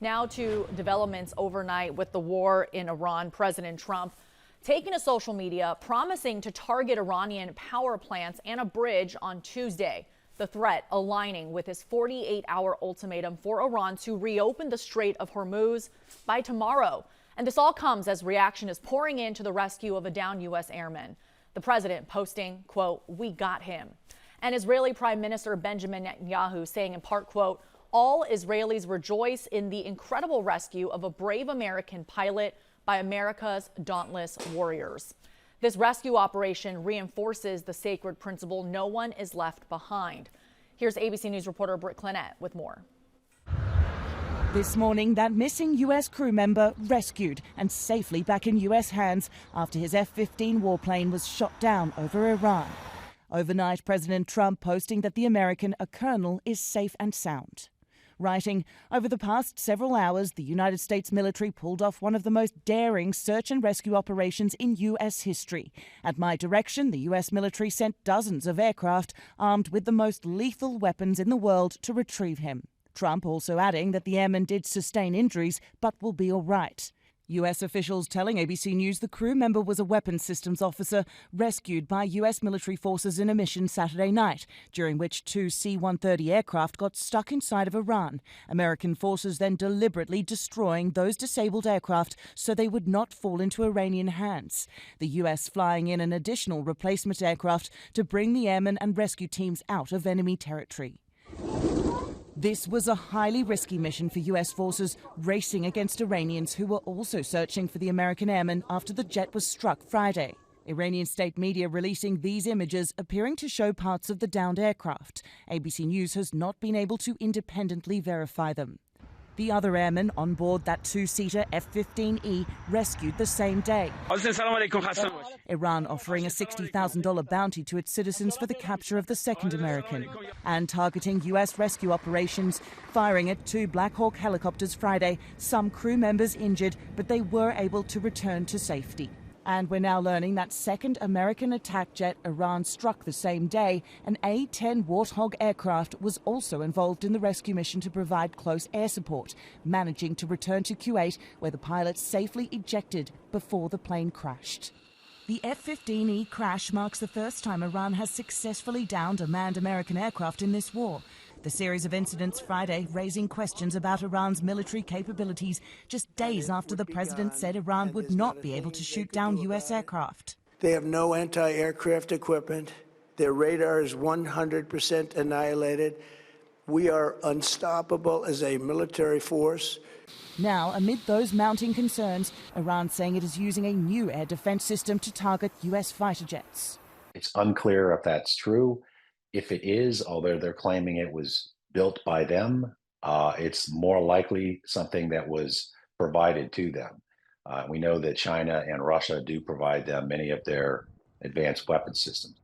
Now to developments overnight with the war in Iran. President Trump taking to social media, promising to target Iranian power plants and a bridge on Tuesday. The threat aligning with his 48-hour ultimatum for Iran to reopen the Strait of Hormuz by tomorrow. And this all comes as reaction is pouring in to the rescue of a downed U.S. airman. The president posting, quote, "We got him." And Israeli Prime Minister Benjamin Netanyahu saying in part, quote, "All Israelis rejoice in the incredible rescue of a brave American pilot by America's dauntless warriors." This rescue operation reinforces the sacred principle no one is left behind. Here's ABC News reporter Britt Clinette with more. This morning, that missing U.S. crew member rescued and safely back in U.S. hands after his F-15 warplane was shot down over Iran. Overnight, President Trump posting that the American, a colonel, is safe and sound. Writing, "Over the past several hours, the United States military pulled off one of the most daring search and rescue operations in U.S. history. At my direction, the U.S. military sent dozens of aircraft armed with the most lethal weapons in the world to retrieve him." Trump also adding that the airman did sustain injuries but will be all right. U.S. officials telling ABC News the crew member was a weapons systems officer rescued by U.S. military forces in a mission Saturday night, during which two C-130 aircraft got stuck inside of Iran. American forces then deliberately destroying those disabled aircraft so they would not fall into Iranian hands. The U.S. flying in an additional replacement aircraft to bring the airmen and rescue teams out of enemy territory. This was a highly risky mission for U.S. forces racing against Iranians who were also searching for the American airman after the jet was struck Friday. Iranian state media releasing these images appearing to show parts of the downed aircraft. ABC News has not been able to independently verify them. The other airman on board that two-seater F-15E rescued the same day. Iran offering a $60,000 bounty to its citizens for the capture of the second American. And targeting U.S. rescue operations, firing at two Black Hawk helicopters Friday, some crew members injured, but they were able to return to safety. And we're now learning that second American attack jet Iran struck the same day, an A-10 Warthog aircraft, was also involved in the rescue mission to provide close air support, managing to return to Kuwait, where the pilot safely ejected before the plane crashed. The F-15E crash marks the first time Iran has successfully downed a manned American aircraft in this war. The series of incidents Friday raising questions about Iran's military capabilities just days after the president said Iran would not be able to shoot down U.S. aircraft. They have no anti-aircraft equipment. Their radar is 100% annihilated. We are unstoppable as a military force. Now, amid those mounting concerns, Iran saying it is using a new air defense system to target U.S. fighter jets. It's unclear if that's true. If it is, although they're claiming it was built by them, it's more likely something that was provided to them. We know that China and Russia do provide them many of their advanced weapon systems.